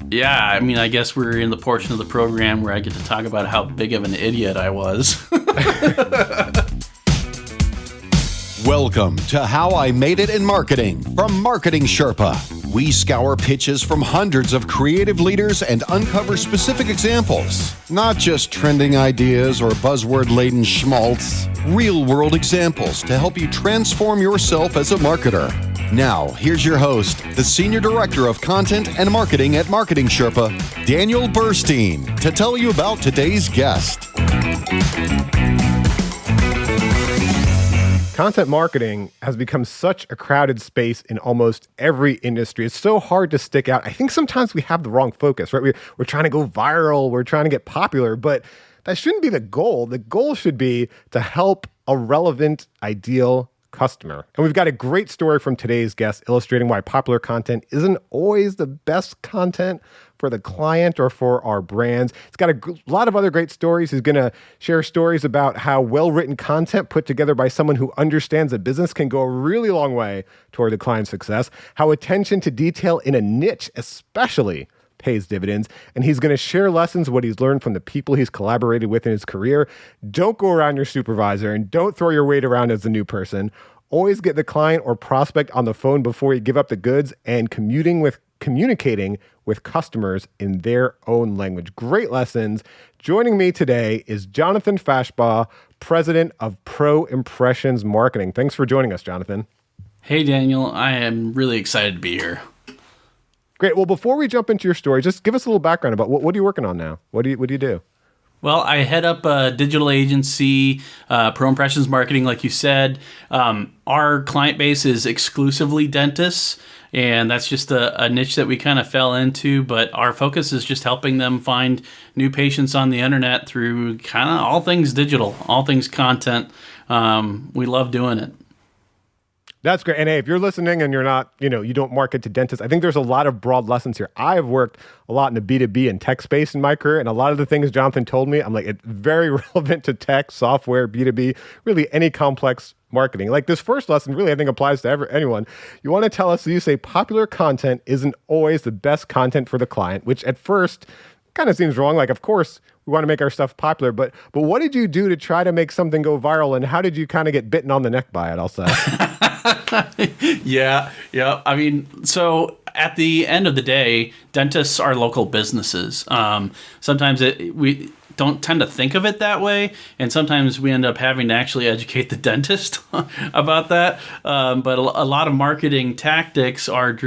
Yeah, I mean, I guess we're in the portion of the program where I get to talk about how big of an idiot I was. Welcome to How I Made It in Marketing from Marketing Sherpa. We scour pitches from hundreds of creative leaders and uncover specific examples. Not just trending ideas or buzzword-laden schmaltz. Real-world examples to help you transform yourself as a marketer. Now, here's your host, the Senior Director of Content and Marketing at Marketing Sherpa, Daniel Burstein, to tell you about today's guest. Content marketing has become such a crowded space in almost every industry. It's so hard to stick out. I think sometimes we have the wrong focus, right? We're trying to go viral, we're trying to get popular, but that shouldn't be the goal. The goal should be to help a relevant, ideal customer. And we've got a great story from today's guest illustrating why popular content isn't always the best content for the client or for our brands. He's got a lot of other great stories. He's going to share stories about how well-written content put together by someone who understands a business can go a really long way toward the client's success, how attention to detail in a niche especially pays dividends, and he's going to share lessons, what he's learned from the people he's collaborated with in his career. Don't go around your supervisor and don't throw your weight around as a new person. Always get the client or prospect on the phone before you give up the goods, and communicating with customers in their own language. Great lessons. Joining me today is Jonathan Fashbaugh, president of Pro Impressions Marketing. Thanks for joining us, Jonathan. Hey, Daniel. I am really excited to be here. Great. Well, before we jump into your story, just give us a little background about what are you working on now? What do you do? Well, I head up a digital agency, Pro Impressions Marketing, like you said. Our client base is exclusively dentists, and that's just a niche that we kind of fell into. But our focus is just helping them find new patients on the internet through kind of all things digital, all things content. We love doing it. That's great. And hey, if you're listening and you're not, you don't market to dentists, I think there's a lot of broad lessons here. I've worked a lot in the B2B and tech space in my career, and a lot of the things Jonathan told me, I'm like, it's very relevant to tech, software, B2B, really any complex marketing. Like this first lesson really, I think, applies to anyone. You want to tell us, so you say popular content isn't always the best content for the client, which at first kind of seems wrong. Like, of course, we want to make our stuff popular, but what did you do to try to make something go viral, and how did you kind of get bitten on the neck by it, I'll say? Yeah. I mean, so at the end of the day, dentists are local businesses. Sometimes we don't tend to think of it that way, and sometimes we end up having to actually educate the dentist about that. But a lot of marketing tactics are,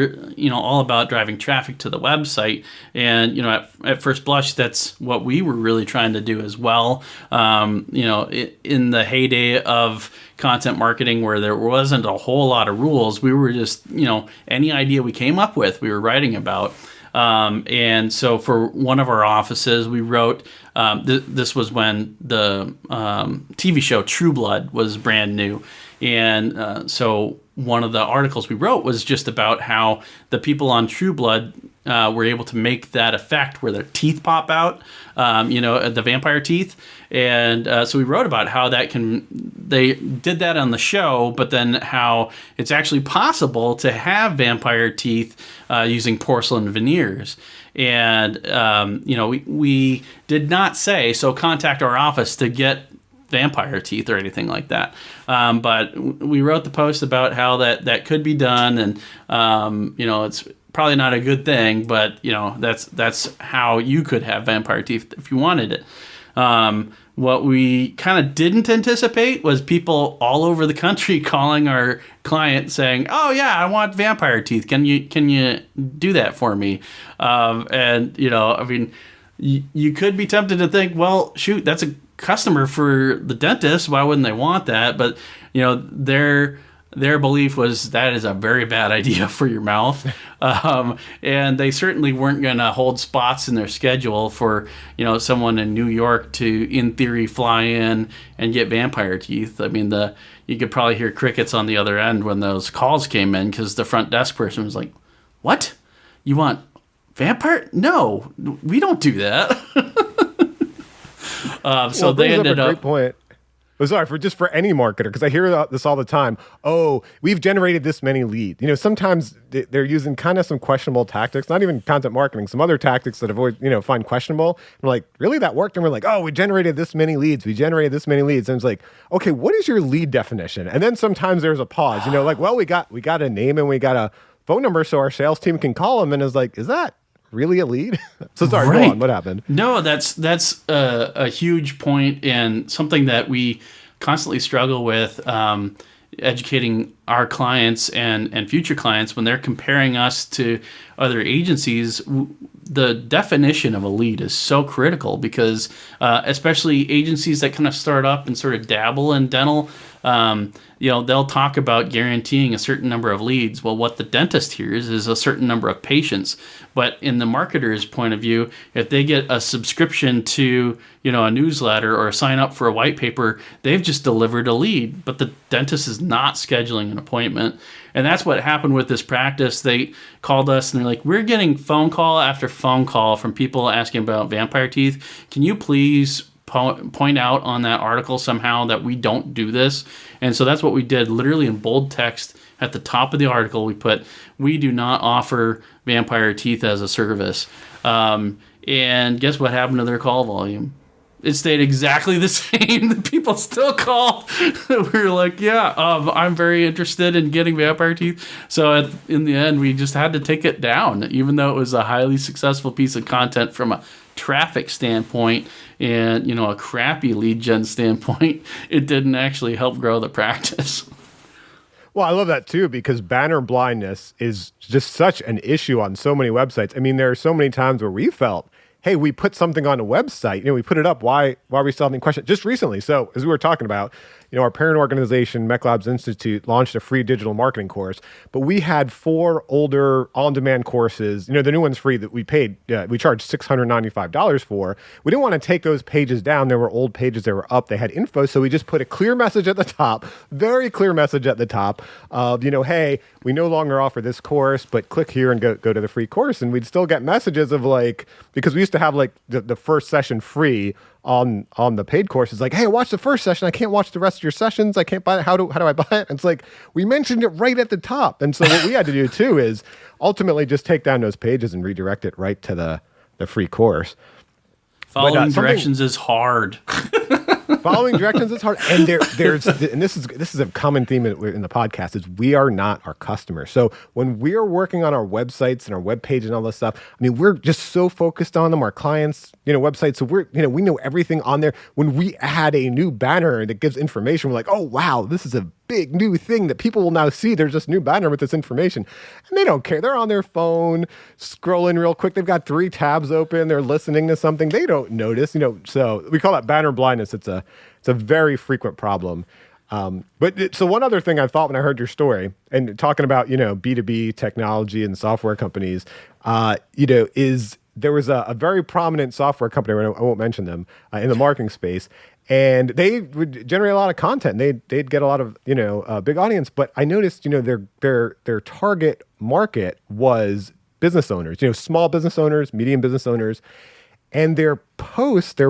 all about driving traffic to the website, and at first blush, that's what we were really trying to do as well. In the heyday of content marketing, where there wasn't a whole lot of rules, we were just any idea we came up with, we were writing about. And so for one of our offices, we wrote, this was when the TV show True Blood was brand new. And so one of the articles we wrote was just about how the people on True Blood were able to make that effect where their teeth pop out, the vampire teeth. And so we wrote about how they did that on the show, but then how it's actually possible to have vampire teeth using porcelain veneers. And, we did not say, so contact our office to get vampire teeth or anything like that. But we wrote the post about how that could be done. And, it's probably not a good thing, but, that's how you could have vampire teeth if you wanted it. What we kind of didn't anticipate was people all over the country calling our client saying, "Oh yeah, I want vampire teeth. Can you do that for me?" You could be tempted to think, well, shoot, that's a customer for the dentist. Why wouldn't they want that? But their belief was that is a very bad idea for your mouth. And they certainly weren't going to hold spots in their schedule for, someone in New York to, in theory, fly in and get vampire teeth. I mean, you could probably hear crickets on the other end when those calls came in, because the front desk person was like, "What? You want vampire? No, we don't do that." So they ended up. Great point. Oh, sorry, for any marketer, because I hear this all the time. Oh, we've generated this many leads. Sometimes they're using kind of some questionable tactics, not even content marketing, some other tactics that avoid, find questionable. And we're like, really, that worked? And we're like, oh, we generated this many leads. We generated this many leads. And it's like, okay, what is your lead definition? And then sometimes there's a pause. Like, well, we got a name and we got a phone number so our sales team can call them. And it's like, is that really a lead? So sorry, Right. Go on. What happened? No, that's a huge point and something that we constantly struggle with, educating our clients and future clients when they're comparing us to other agencies. The definition of a lead is so critical because especially agencies that kind of start up and sort of dabble in dental, they'll talk about guaranteeing a certain number of leads. Well, what the dentist hears is a certain number of patients. But in the marketer's point of view, if they get a subscription to, a newsletter or sign up for a white paper, they've just delivered a lead. But the dentist is not scheduling an appointment. And that's what happened with this practice. They called us and they're like, we're getting phone call after phone call from people asking about vampire teeth. Can you please point out on that article somehow that we don't do this? And so that's what we did. Literally in bold text at the top of the article, we put, we do not offer vampire teeth as a service. And guess what happened to their call volume? It stayed exactly the same. The people still call. We were like, yeah, I'm very interested in getting vampire teeth. So in the end, we just had to take it down, even though it was a highly successful piece of content from a traffic standpoint and, a crappy lead gen standpoint. It didn't actually help grow the practice. Well, I love that too, because banner blindness is just such an issue on so many websites. I mean, there are so many times where we felt, hey, we put something on a website, we put it up. Why are we still having questions? Just recently. So as we were talking about, our parent organization, MECLabs Institute, launched a free digital marketing course, but we had 4 older on-demand courses. The new one's free that we paid. We charged $695 for. We didn't want to take those pages down. There were old pages that were up. They had info, so we just put a clear message at the top, very clear message at the top of, hey, we no longer offer this course, but click here and go to the free course. And we'd still get messages of because we used to have the first session free on the paid course. It's like, hey, watch the first session. I can't watch the rest of your sessions. I can't buy it. How do I buy it? And it's like, we mentioned it right at the top. And so what we had to do too is ultimately just take down those pages and redirect it right to the free course. Following directions is hard. Following directions is hard, and this is a common theme in the podcast is we are not our customers. So when we are working on our websites and our web page and all this stuff, I mean, we're just so focused on them, our clients, websites. So we know everything on there. When we add a new banner that gives information, we're like, oh wow, this is a big new thing that people will now see. There's this new banner with this information, and they don't care. They're on their phone scrolling real quick. They've got 3 tabs open. They're listening to something. They don't notice. So we call that banner blindness. It's a very frequent problem. So one other thing I thought when I heard your story and talking about, B2B technology and software companies, is there was a very prominent software company, I won't mention them, in the marketing space, and they would generate a lot of content. They'd get a lot of, big audience, but I noticed, their target market was business owners, small business owners, medium business owners, and their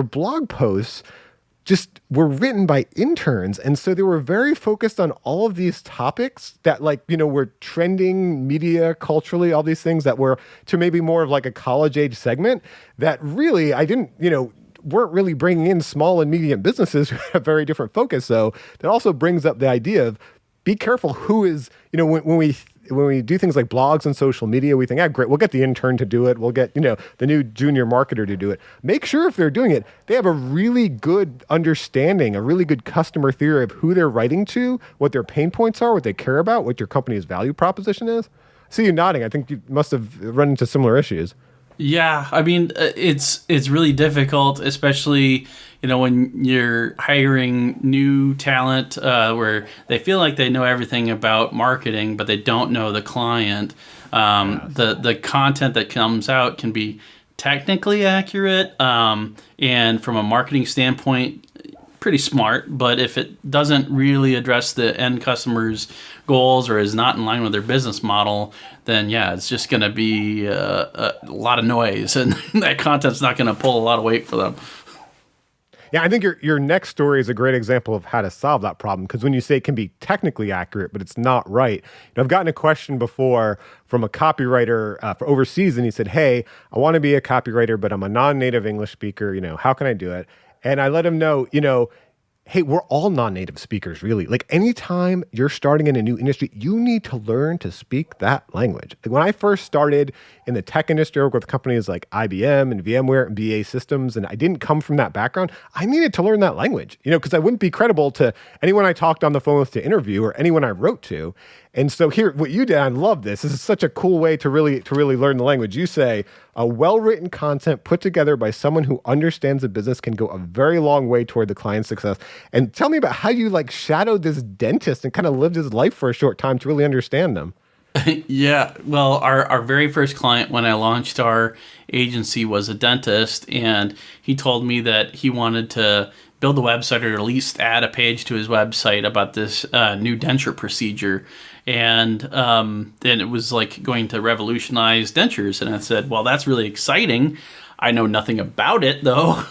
blog posts just were written by interns. And so they were very focused on all of these topics that were trending media culturally, all these things that were to maybe more of like a college age segment that really, weren't really bringing in small and medium businesses who had a very different focus. So that also brings up the idea of be careful who is, when we do things like blogs and social media, we think, great, we'll get the intern to do it. We'll get, the new junior marketer to do it. Make sure if they're doing it, they have a really good understanding, a really good customer theory of who they're writing to, what their pain points are, what they care about, what your company's value proposition is. I see you nodding. I think you must have run into similar issues. Yeah, I mean, it's really difficult, especially, when you're hiring new talent where they feel like they know everything about marketing, but they don't know the client. The content that comes out can be technically accurate and from a marketing standpoint, pretty smart, but if it doesn't really address the end customer's goals or is not in line with their business model, then yeah, it's just going to be a lot of noise, and that content's not going to pull a lot of weight for them. Yeah, I think your next story is a great example of how to solve that problem, because when you say it can be technically accurate, but it's not right. I've gotten a question before from a copywriter for overseas, and he said, "Hey, I want to be a copywriter, but I'm a non-native English speaker. How can I do it?" And I let him know, hey, we're all non-native speakers, really. Like anytime you're starting in a new industry, you need to learn to speak that language. Like when I first started in the tech industry, I worked with companies like IBM and VMware and BA Systems, and I didn't come from that background. I needed to learn that language, because I wouldn't be credible to anyone I talked on the phone with to interview or anyone I wrote to. And so here, what you did, I love this. This is such a cool way to really learn the language. You say, a well-written content put together by someone who understands the business can go a very long way toward the client's success. And tell me about how you shadowed this dentist and kind of lived his life for a short time to really understand them. Yeah, well, our very first client when I launched our agency was a dentist, and he told me that he wanted to build a website or at least add a page to his website about this new denture procedure. And then it was going to revolutionize dentures. And I said, well, that's really exciting. I know nothing about it, though.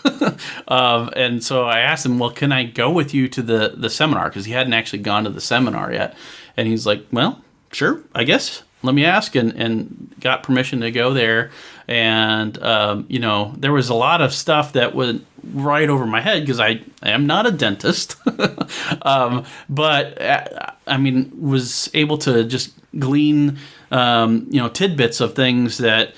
And so I asked him, well, can I go with you to the seminar? Because he hadn't actually gone to the seminar yet. And he's like, well, sure, I guess. Let me ask, and got permission to go there. And, there was a lot of stuff that went right over my head because I am not a dentist. But, was able to just glean, tidbits of things that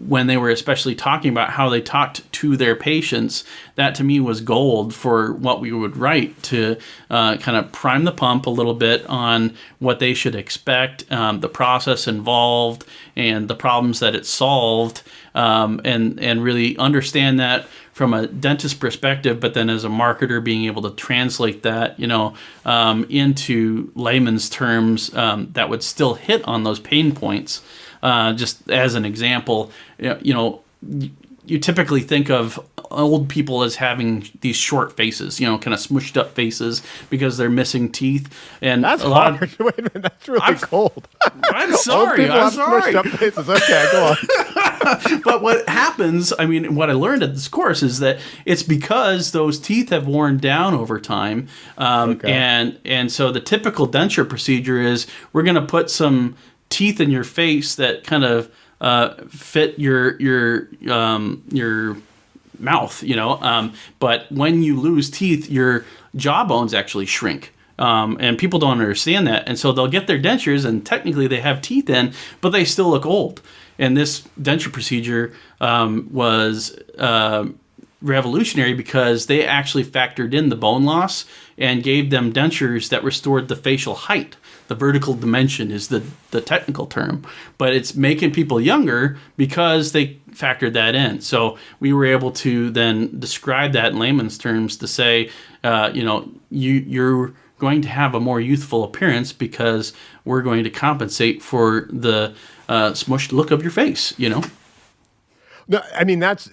when they were especially talking about how they talked to their patients, that to me was gold for what we would write to kind of prime the pump a little bit on what they should expect, the process involved, and the problems that it solved, and really understand that from a dentist perspective, but then as a marketer being able to translate that, into layman's terms that would still hit on those pain points. Just as an example, you typically think of old people as having these short faces, kind of smushed up faces because they're missing teeth. And that's hard. Wait a minute, that's really cold. I'm sorry. Old people have smushed up faces. Okay, go on. But what happens, what I learned at this course is that it's because those teeth have worn down over time. And so the typical denture procedure is we're going to put some teeth in your face that kind of fit your mouth, but when you lose teeth, your jaw bones actually shrink. And people don't understand that. And so they'll get their dentures and technically they have teeth in, but they still look old. And this denture procedure was revolutionary because they actually factored in the bone loss and gave them dentures that restored the facial height. The vertical dimension is the technical term, but it's making people younger because they factored that in. So we were able to then describe that in layman's terms to say, you're going to have a more youthful appearance because we're going to compensate for the smushed look of your face, No,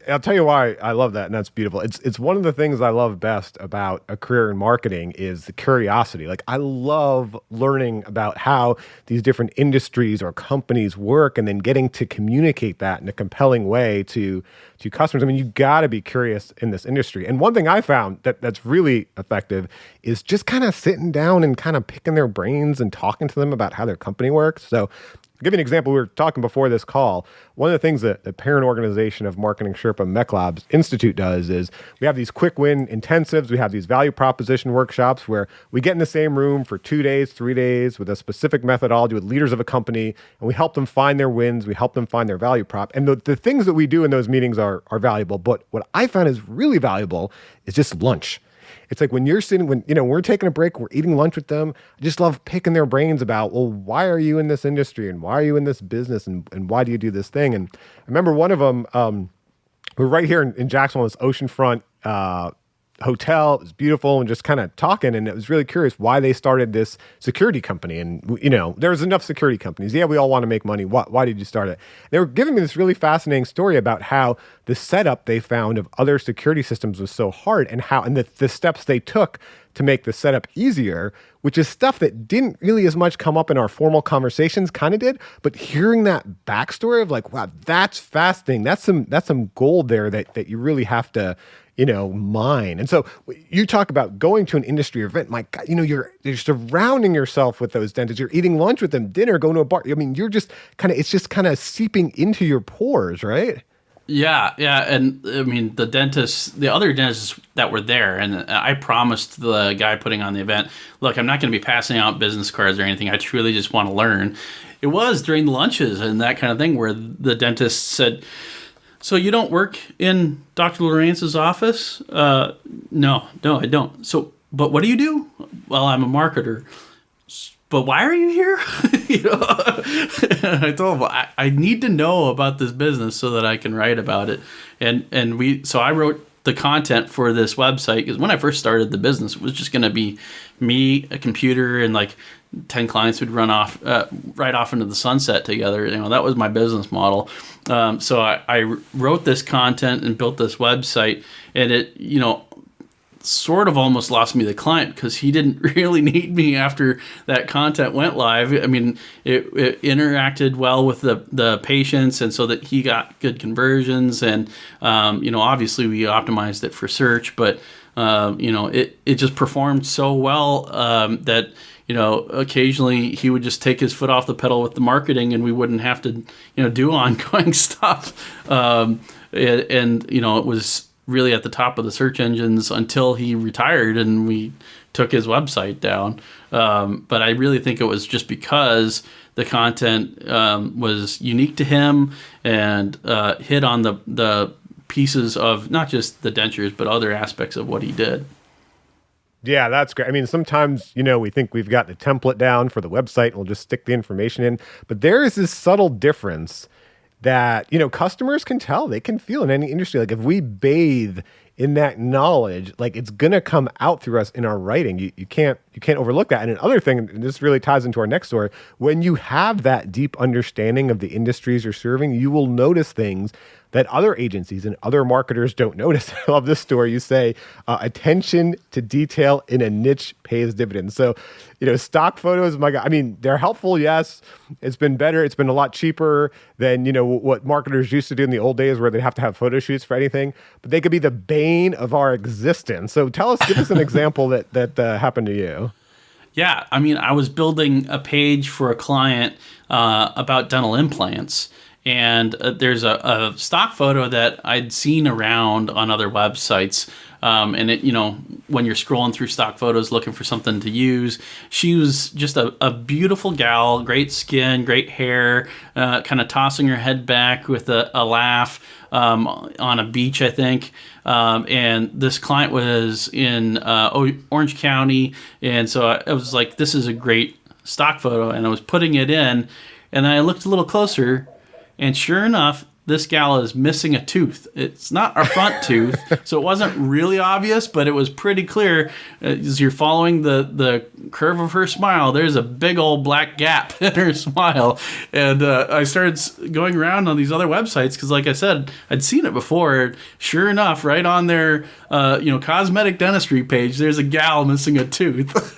I'll tell you why I love that, and that's beautiful. It's one of the things I love best about a career in marketing is the curiosity. I love learning about how these different industries or companies work and then getting to communicate that in a compelling way to customers. You got to be curious in this industry. And one thing I found that's really effective is just kind of sitting down and kind of picking their brains and talking to them about how their company works. So I'll give you an example. We were talking before this call. One of the things that the parent organization of Marketing Sherpa MECLABS Institute does is we have these quick win intensives. We have these value proposition workshops where we get in the same room for 2 days, 3 days with a specific methodology with leaders of a company, and we help them find their wins. We help them find their value prop. And the things that we do in those meetings are valuable. But what I found is really valuable is just lunch. It's like when you're sitting, when we're taking a break, we're eating lunch with them. I just love picking their brains about, well, why are you in this industry and why are you in this business and why do you do this thing? And I remember one of them, we're right here in Jacksonville, this oceanfront hotel. It was beautiful and just kind of talking. And it was really curious why they started this security company. And, there's enough security companies. Yeah, we all want to make money. Why did you start it? They were giving me this really fascinating story about how the setup they found of other security systems was so hard and the steps they took to make the setup easier, which is stuff that didn't really as much come up in our formal conversations, kind of did, but hearing that backstory of wow, that's fascinating. That's some gold there that you really have to, mine. And so you talk about going to an industry event. My God, you're surrounding yourself with those dentists. You're eating lunch with them, dinner, going to a bar. I mean, it's just kind of seeping into your pores, right? Yeah. And I mean, the other dentists that were there, and I promised the guy putting on the event, look, I'm not going to be passing out business cards or anything. I truly just want to learn. It was during the lunches and that kind of thing where the dentist said, so you don't work in Dr. Lawrence's office? No, I don't. So, but what do you do? Well, I'm a marketer. But why are you here? And I told him, I need to know about this business so that I can write about it. So I wrote the content for this website because when I first started the business, it was just going to be me, a computer, and like 10 clients would run off right off into the sunset together. That was my business model. So I wrote this content and built this website, and it, sort of almost lost me the client because he didn't really need me after that content went live. I mean, it interacted well with the patients, and so that he got good conversions. And obviously we optimized it for search, but it just performed so well that occasionally he would just take his foot off the pedal with the marketing, and we wouldn't have to do ongoing stuff. It was really at the top of the search engines until he retired and we took his website down. But I really think it was just because the content was unique to him and hit on the pieces of not just the dentures, but other aspects of what he did. Yeah, that's great. I mean, sometimes, we think we've got the template down for the website and we'll just stick the information in. But there is this subtle difference that, customers can tell, they can feel in any industry. Like if we bathe in that knowledge, like it's going to come out through us in our writing. You can't overlook that. And another thing, and this really ties into our next story, when you have that deep understanding of the industries you're serving, you will notice things that other agencies and other marketers don't notice. I love this story. You say, attention to detail in a niche pays dividends. So, stock photos, my God, I mean, they're helpful, yes. It's been better. It's been a lot cheaper than, what marketers used to do in the old days where they'd have to have photo shoots for anything. But they could be the bane of our existence. So give us an example that happened to you. Yeah, I mean, I was building a page for a client about dental implants. And there's a stock photo that I'd seen around on other websites. And it, when you're scrolling through stock photos looking for something to use, she was just a beautiful gal, great skin, great hair, kind of tossing her head back with a laugh on a beach, I think. And this client was in Orange County. And so I was like, this is a great stock photo. And I was putting it in. And then I looked a little closer. And sure enough, this gal is missing a tooth. It's not a front tooth, so it wasn't really obvious, but it was pretty clear. As you're following the curve of her smile, there's a big old black gap in her smile. And I started going around on these other websites because, like I said, I'd seen it before. Sure enough, right on their cosmetic dentistry page, there's a gal missing a tooth.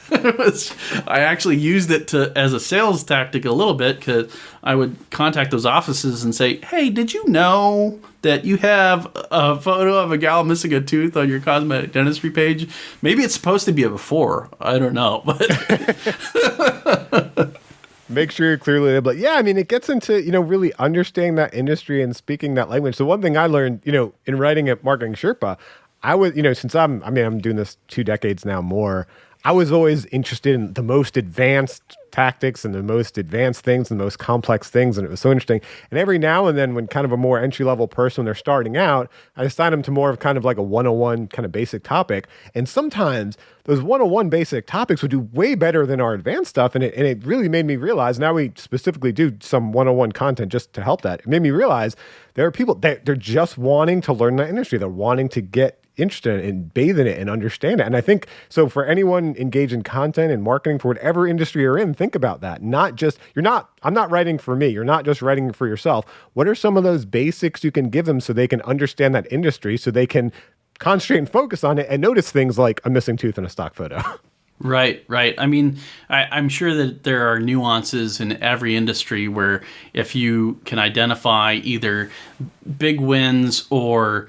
I actually used it as a sales tactic a little bit because I would contact those offices and say, hey, did you know that you have a photo of a gal missing a tooth on your cosmetic dentistry page? Maybe it's supposed to be a before. I don't know. But make sure you're clearly labeled. Yeah, I mean, it gets into, really understanding that industry and speaking that language. So one thing I learned, in writing at Marketing Sherpa, I was, since I'm doing this 2 decades now more, I was always interested in the most advanced tactics and the most advanced things and the most complex things. And it was so interesting. And every now and then when kind of a more entry-level person, when they're starting out, I assign them to more of kind of like a 101 kind of basic topic. And sometimes those 101 basic topics would do way better than our advanced stuff. And it really made me realize, now we specifically do some 101 content just to help that. It made me realize there are people that they're just wanting to learn that industry. They're wanting to get interested in bathe in it and understand it. And I think, so for anyone engaged in content and marketing for whatever industry you're in, think about that. I'm not writing for me. You're not just writing for yourself. What are some of those basics you can give them so they can understand that industry, so they can concentrate and focus on it and notice things like a missing tooth in a stock photo? Right, right. I mean, I'm sure that there are nuances in every industry where if you can identify either big wins or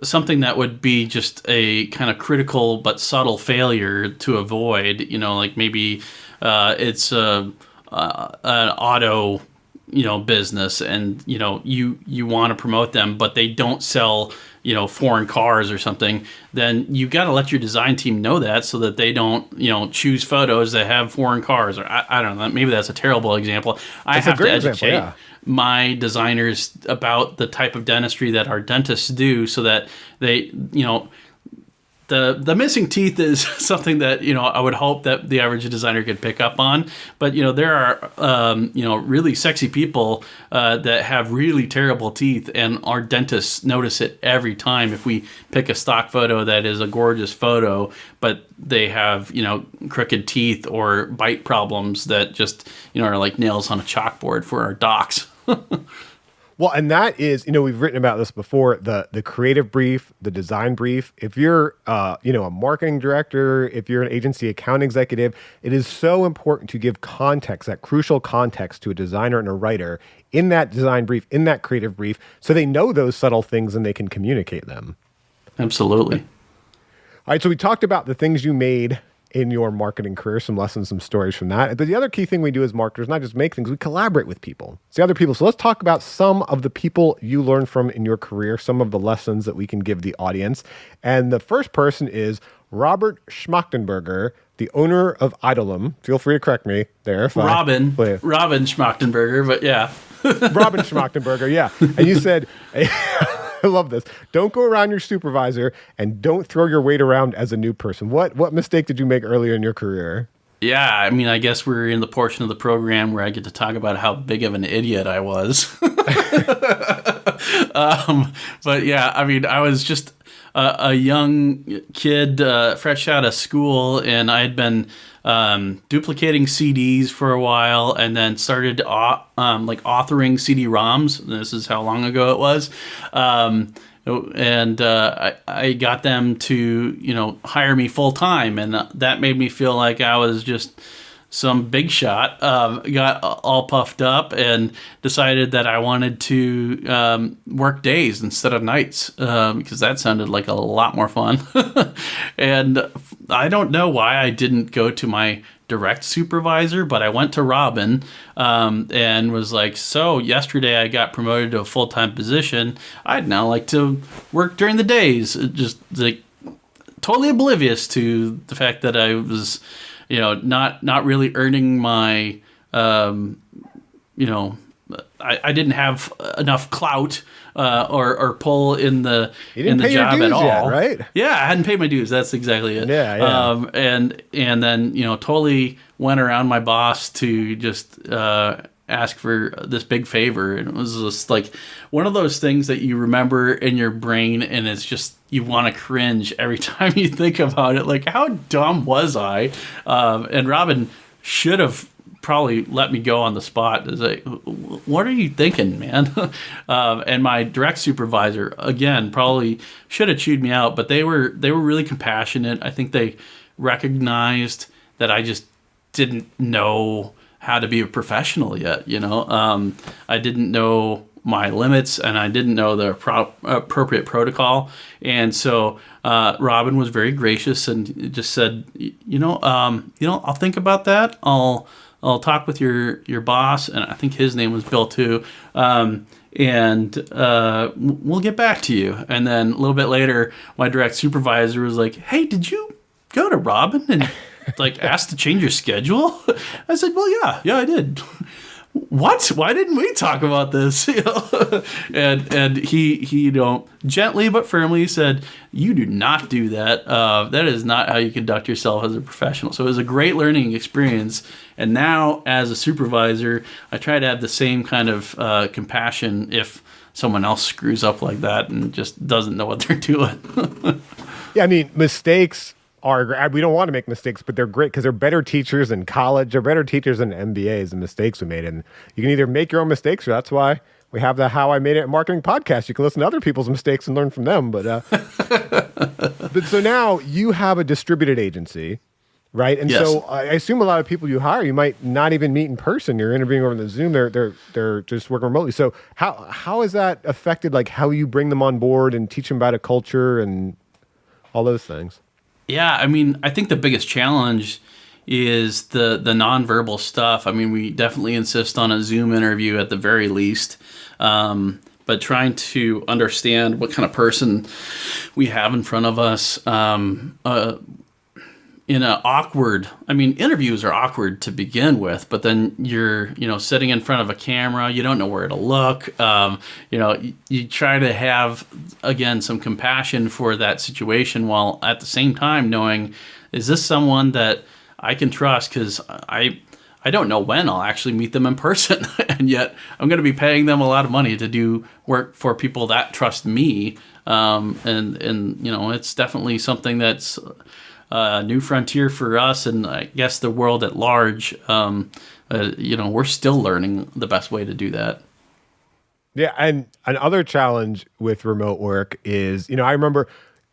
something that would be just a kind of critical but subtle failure to avoid, like maybe it's an auto business, and you want to promote them, but they don't sell foreign cars or something, then you got to let your design team know that, so that they don't choose photos that have foreign cars. Or I don't know, maybe that's a terrible example. I have to educate my designers about the type of dentistry that our dentists do, so that they the missing teeth is something that I would hope that the average designer could pick up on. But there are really sexy people that have really terrible teeth, and our dentists notice it every time if we pick a stock photo that is a gorgeous photo, but they have crooked teeth or bite problems that just are like nails on a chalkboard for our docs. Well, and that is, we've written about this before, the creative brief, the design brief. If you're, a marketing director, if you're an agency account executive, it is so important to give context, that crucial context, to a designer and a writer in that design brief, in that creative brief, so they know those subtle things and they can communicate them. Absolutely. All right, so we talked about the things you made in your marketing career, some lessons, some stories from that. But the other key thing we do as marketers, not just make things, we collaborate with people. It's the other people. So let's talk about some of the people you learned from in your career, some of the lessons that we can give the audience. And the first person is Robert Schmochtenberger, the owner of idolum. Feel free to correct me there. Robin Schmachtenberger, but yeah. Robin Schmachtenberger, yeah. And you said... I love this. Don't go around your supervisor, and don't throw your weight around as a new person. What mistake did you make earlier in your career? Yeah, I mean, I guess we're in the portion of the program where I get to talk about how big of an idiot I was. But yeah, I mean, I was just a young kid, fresh out of school, and I had been duplicating CDs for a while, and then started authoring CD-ROMs. This is how long ago it was. And I got them to hire me full time, and that made me feel like I was just some big shot. Got all puffed up and decided that I wanted to work days instead of nights, because that sounded like a lot more fun. And I don't know why I didn't go to my direct supervisor, but I went to Robin and was like, so yesterday I got promoted to a full-time position. I'd now like to work during the days. Just like totally oblivious to the fact that I was, not really earning my, I didn't have enough clout or pull in the job at all. Yet, right? Yeah, I hadn't paid my dues. That's exactly it. Yeah. And then totally went around my boss to just ask for this big favor, and it was just like one of those things that you remember in your brain, and it's just you want to cringe every time you think about it. Like, how dumb was I? And Robin should have probably let me go on the spot. Is like, what are you thinking, man? And my direct supervisor, again, probably should have chewed me out, but they were really compassionate. I think they recognized that I just didn't know how to be a professional yet. I didn't know my limits, and I didn't know the appropriate protocol. And so Robin was very gracious and just said, I'll think about that. I'll talk with your boss, and I think his name was Bill too, and we'll get back to you. And then a little bit later, my direct supervisor was like, hey, did you go to Robin and ask to change your schedule? I said, well, yeah, I did. What? Why didn't we talk about this? And he gently but firmly said, you do not do that. That is not how you conduct yourself as a professional. So it was a great learning experience. And now as a supervisor, I try to have the same kind of compassion if someone else screws up like that and just doesn't know what they're doing. Yeah, I mean, mistakes we don't want to make mistakes, but they're great because they're better teachers in college. They're better teachers in MBAs and mistakes we made. And you can either make your own mistakes, or that's why we have the How I Made It in Marketing podcast. You can listen to other people's mistakes and learn from them. But so now you have a distributed agency, right? And Yes. so I assume a lot of people you hire, you might not even meet in person. You're interviewing over the Zoom. They're just working remotely. So how has that affected like how you bring them on board and teach them about a culture and all those things? Yeah, I mean, I think the biggest challenge is the nonverbal stuff. I mean, we definitely insist on a Zoom interview at the very least, but trying to understand what kind of person we have in front of us in a awkward. I mean, interviews are awkward to begin with, but then you're sitting in front of a camera. You don't know where to look. You try to have again some compassion for that situation while at the same time knowing, is this someone that I can trust? Because I don't know when I'll actually meet them in person, and yet I'm going to be paying them a lot of money to do work for people that trust me. And it's definitely something that's a new frontier for us, and I guess the world at large. We're still learning the best way to do that. Yeah, and another challenge with remote work is, I remember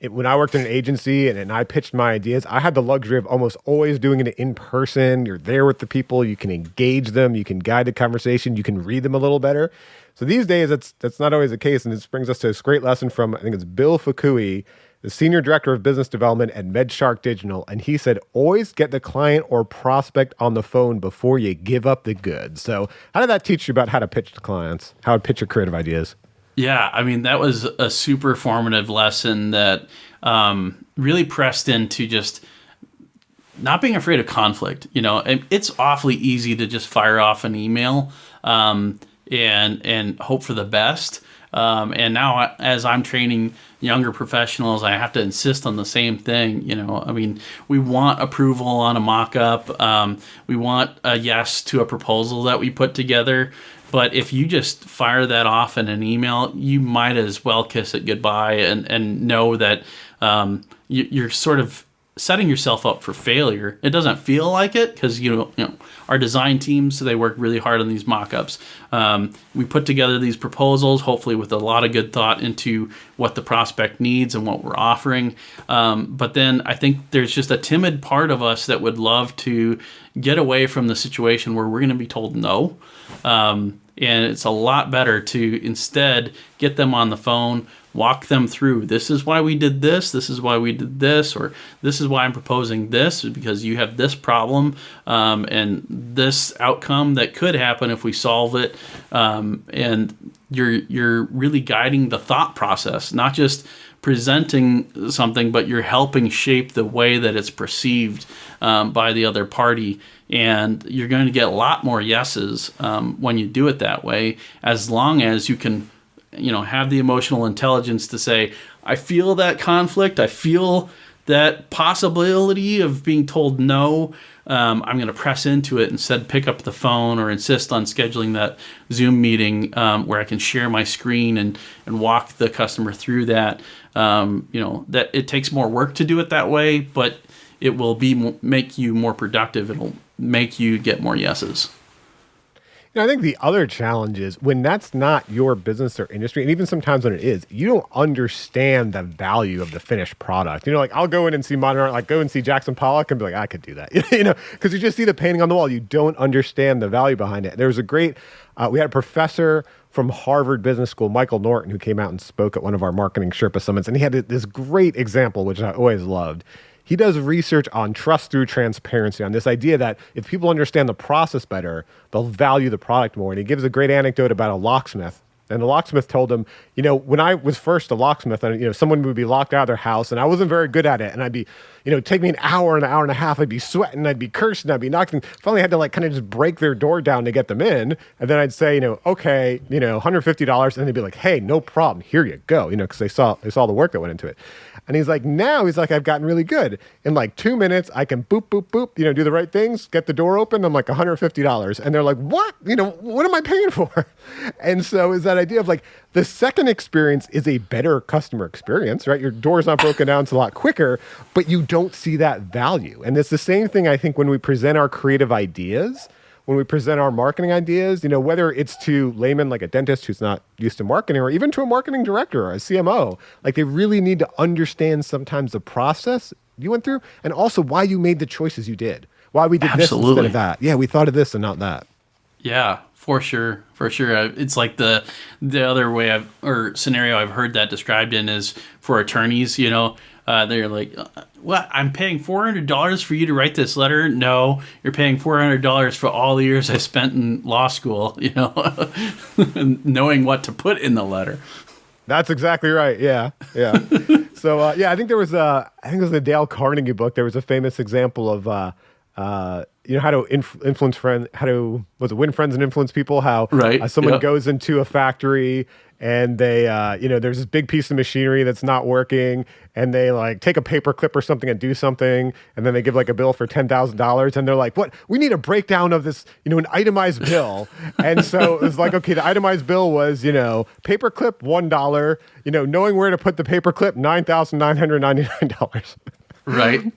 when I worked in an agency and I pitched my ideas, I had the luxury of almost always doing it in person. You're there with the people, you can engage them, you can guide the conversation, you can read them a little better. So these days, that's not always the case, and this brings us to this great lesson from, I think it's Bill Fukui, the Senior Director of Business Development at MedShark Digital, and he said, always get the client or prospect on the phone before you give up the goods. So how did that teach you about how to pitch to clients, how to pitch your creative ideas? Yeah, I mean, that was a super formative lesson that really pressed into just not being afraid of conflict. It's awfully easy to just fire off an email and hope for the best. And now as I'm training younger professionals, I have to insist on the same thing. I mean, we want approval on a mock-up. We want a yes to a proposal that we put together. But if you just fire that off in an email, you might as well kiss it goodbye and know that you're sort of setting yourself up for failure. It doesn't feel like it because our design teams, they work really hard on these mock-ups. We put together these proposals, hopefully with a lot of good thought into what the prospect needs and what we're offering. But then I think there's just a timid part of us that would love to get away from the situation where we're going to be told no. And it's a lot better to instead get them on the phone, walk them through, this is why we did this is why we did this, or this is why I'm proposing this, because you have this problem and this outcome that could happen if we solve it. And you're really guiding the thought process, not just presenting something, but you're helping shape the way that it's perceived by the other party. And you're going to get a lot more yeses when you do it that way, as long as you can have the emotional intelligence to say, I feel that conflict, I feel that possibility of being told no, I'm going to press into it, instead pick up the phone or insist on scheduling that Zoom meeting where I can share my screen and walk the customer through that. That it takes more work to do it that way, but it will make you more productive. It'll make you get more yeses. I think the other challenge is when that's not your business or industry, and even sometimes when it is, you don't understand the value of the finished product. I'll go in and see modern art, like go and see Jackson Pollock and be like, I could do that, because you just see the painting on the wall. You don't understand the value behind it. There was we had a professor from Harvard Business School, Michael Norton, who came out and spoke at one of our Marketing Sherpa Summits, and he had this great example, which I always loved. He does research on trust through transparency, on this idea that if people understand the process better, they'll value the product more. And he gives a great anecdote about a locksmith. And the locksmith told him, when I was first a locksmith, and someone would be locked out of their house, and I wasn't very good at it, and I'd be, take me an hour and a half, I'd be sweating, I'd be cursing, I'd be knocking. Finally, I had to kind of just break their door down to get them in, and then I'd say, okay, $150, and they'd be like, hey, no problem, here you go, because they saw the work that went into it. And he's like, I've gotten really good. In 2 minutes, I can boop, boop, boop, do the right things, get the door open. I'm like $150. And they're like, what? What am I paying for? And so is that idea of the second experience is a better customer experience, right? Your door's not broken down. It's a lot quicker, but you don't see that value. And it's the same thing, I think, when we present our creative ideas, when we present our marketing ideas, whether it's to layman like a dentist who's not used to marketing, or even to a marketing director or a CMO, they really need to understand sometimes the process you went through, and also why you made the choices you did. Why we did this instead of that. Yeah, we thought of this and not that. Yeah, for sure. It's like the other way scenario I've heard that described in is for attorneys. They're like, "What? I'm paying $400 for you to write this letter?" No, you're paying $400 for all the years I spent in law school. Knowing what to put in the letter. That's exactly right. Yeah. So I think there was the Dale Carnegie book. There was a famous example of how to influence friends, win friends and influence people. How someone goes into a factory and they there's this big piece of machinery that's not working, and they like take a paper clip or something and do something, and then they give like a bill for $10,000, and they're like, "What? We need a breakdown of this, an itemized bill." And so it was like, okay, the itemized bill was paper clip $1, knowing where to put the paper clip $9,999. Right.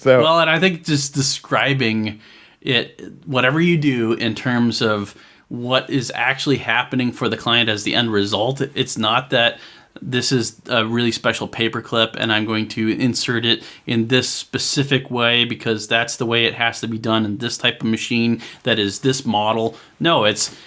So, well, and I think just describing it, whatever you do in terms of what is actually happening for the client as the end result, it's not that this is a really special paperclip and I'm going to insert it in this specific way because that's the way it has to be done in this type of machine that is this model. No, it's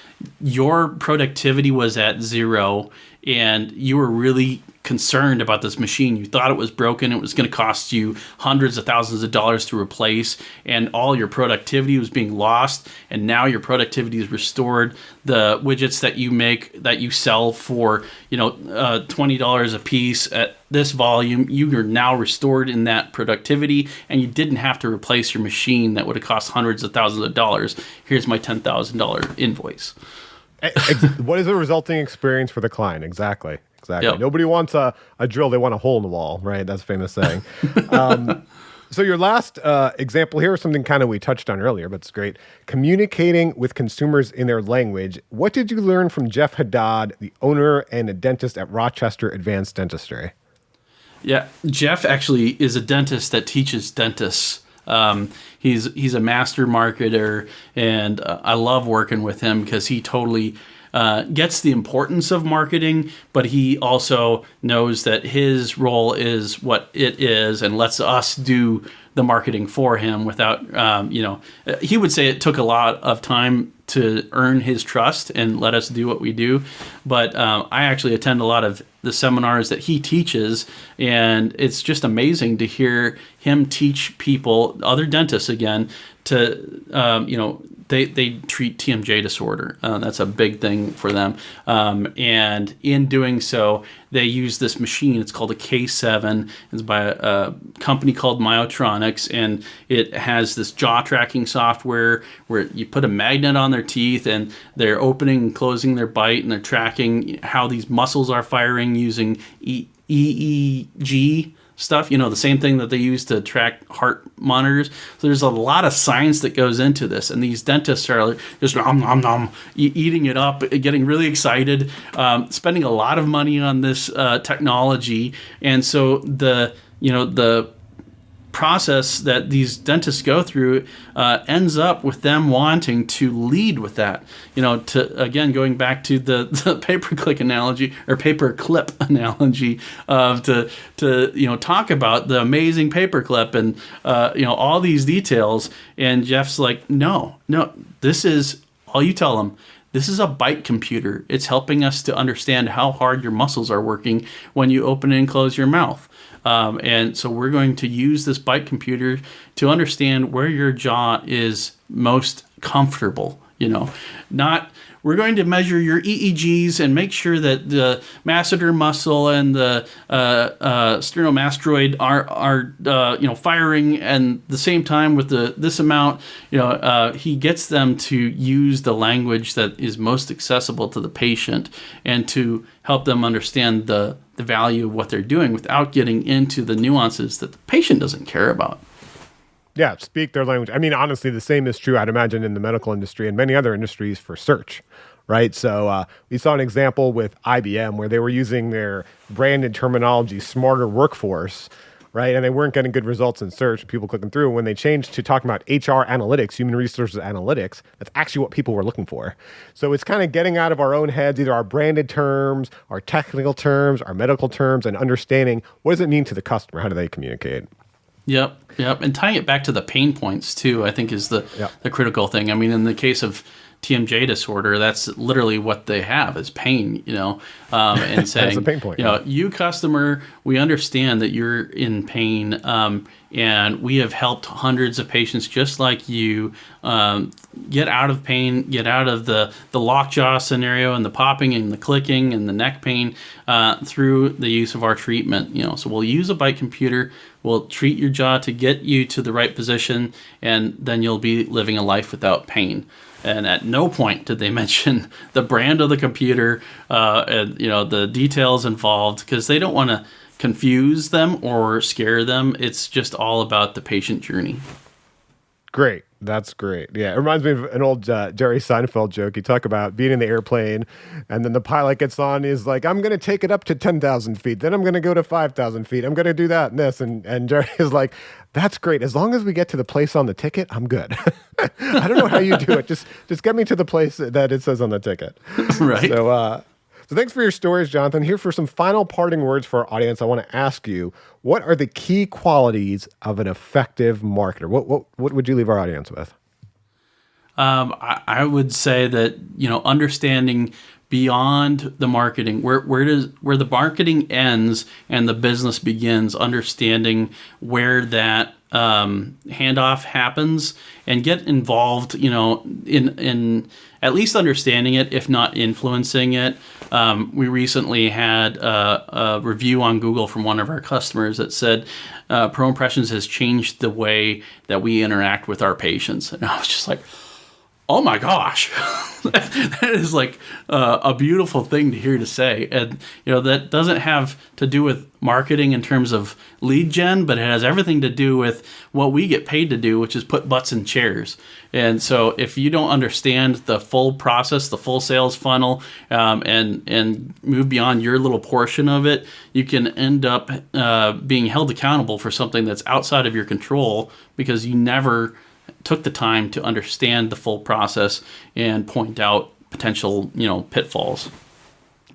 your productivity was at 0 and you were really concerned about this machine. You thought it was broken. It was going to cost you hundreds of thousands of dollars to replace, and all your productivity was being lost, and now your productivity is restored. The widgets that you make, that you sell for $20 a piece at this volume, you are now restored in that productivity, and you didn't have to replace your machine that would have cost hundreds of thousands of dollars. Here's my $10,000 invoice. What is the resulting experience for the client? Exactly. Yep. Nobody wants a drill. They want a hole in the wall, right? That's a famous saying. So your last example here is something kind of we touched on earlier, but it's great. Communicating with consumers in their language. What did you learn from Jeff Haddad, the owner and a dentist at Rochester Advanced Dentistry? Yeah, Jeff actually is a dentist that teaches dentists. He's a master marketer, and I love working with him because he totally gets the importance of marketing, but he also knows that his role is what it is and lets us do the marketing for him without, he would say it took a lot of time to earn his trust and let us do what we do. But I actually attend a lot of the seminars that he teaches, and it's just amazing to hear him teach people, other dentists again, to, they treat TMJ disorder. That's a big thing for them. And in doing so, they use this machine. It's called a K7. It's by a company called Myotronics, and it has this jaw tracking software where you put a magnet on their teeth, and they're opening and closing their bite, and they're tracking how these muscles are firing using EEG stuff, the same thing that they use to track heart monitors. So there's a lot of science that goes into this, and these dentists are just eating it up, getting really excited, spending a lot of money on this technology. And so the process that these dentists go through ends up with them wanting to lead with that. Going back to the paperclip analogy or paperclip analogy of to talk about the amazing paperclip and all these details. And Jeff's like, no, this is all you tell them. This is a bite computer. It's helping us to understand how hard your muscles are working when you open and close your mouth. And so we're going to use this bite computer to understand where your jaw is most comfortable. We're going to measure your EEGs and make sure that the masseter muscle and the sternomastoid are firing and the same time with this amount. He gets them to use the language that is most accessible to the patient and to help them understand the value of what they're doing without getting into the nuances that the patient doesn't care about. Yeah, speak their language. I mean, honestly, the same is true, I'd imagine, in the medical industry and many other industries for search, right? So we saw an example with IBM where they were using their branded terminology, smarter workforce, right? And they weren't getting good results in search, people clicking through. When they changed to talking about HR analytics, human resources analytics, that's actually what people were looking for. So it's kind of getting out of our own heads, either our branded terms, our technical terms, our medical terms, and understanding what does it mean to the customer? How do they communicate? Yep. And tying it back to the pain points too, I think is the critical thing. I mean, in the case of TMJ disorder, that's literally what they have is pain, and saying, that's a pain point, you customer, we understand that you're in pain, and we have helped hundreds of patients just like you get out of pain, get out of the lockjaw scenario and the popping and the clicking and the neck pain through the use of our treatment. So we'll use a bite computer, we'll treat your jaw to get you to the right position, and then you'll be living a life without pain. And at no point did they mention the brand of the computer, and the details involved, because they don't want to confuse them or scare them. It's just all about the patient journey. Great. That's great. Yeah, it reminds me of an old Jerry Seinfeld joke. He talked about being in the airplane, and then the pilot gets on. He's like, "I'm going to take it up to 10,000 feet. Then I'm going to go to 5,000 feet. I'm going to do that and this." And Jerry is like, "That's great. As long as we get to the place on the ticket, I'm good." I don't know how you do it. Just get me to the place that it says on the ticket. Right. So thanks for your stories, Jonathan. Here for some final parting words for our audience, I want to ask you, what are the key qualities of an effective marketer? What would you leave our audience with? I would say that, understanding beyond the marketing, where the marketing ends and the business begins, understanding where that handoff happens, and get involved, in at least understanding it, if not influencing it. We recently had a review on Google from one of our customers that said Pro Impressions has changed the way that we interact with our patients. And I was just like, oh my gosh, that is like a beautiful thing to hear to say. And, that doesn't have to do with marketing in terms of lead gen, but it has everything to do with what we get paid to do, which is put butts in chairs. And so if you don't understand the full process, the full sales funnel, and move beyond your little portion of it, you can end up being held accountable for something that's outside of your control because you never took the time to understand the full process and point out potential, pitfalls.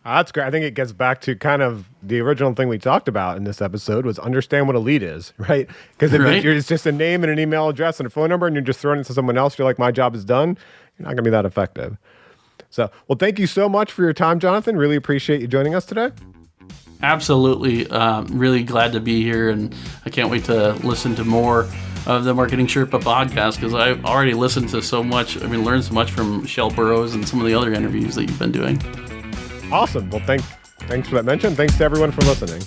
That's great. I think it gets back to kind of the original thing we talked about in this episode was understand what a lead is, right? Because if it's just a name and an email address and a phone number and you're just throwing it to someone else, you're like, my job is done, you're not going to be that effective. So, well, thank you so much for your time, Jonathan. Really appreciate you joining us today. Absolutely. Really glad to be here, and I can't wait to listen to more of the Marketing Sherpa podcast because I've already listened to so much. Learned so much from Michelle Burrows and some of the other interviews that you've been doing. Awesome. Well, thanks for that mention. Thanks to everyone for listening.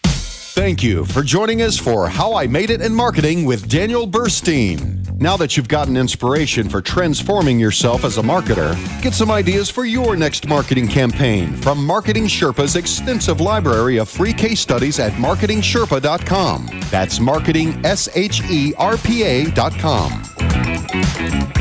Thank you for joining us for How I Made It in Marketing with Daniel Burstein. Now that you've gotten inspiration for transforming yourself as a marketer, get some ideas for your next marketing campaign from Marketing Sherpa's extensive library of free case studies at marketingsherpa.com. That's marketingsherpa.com.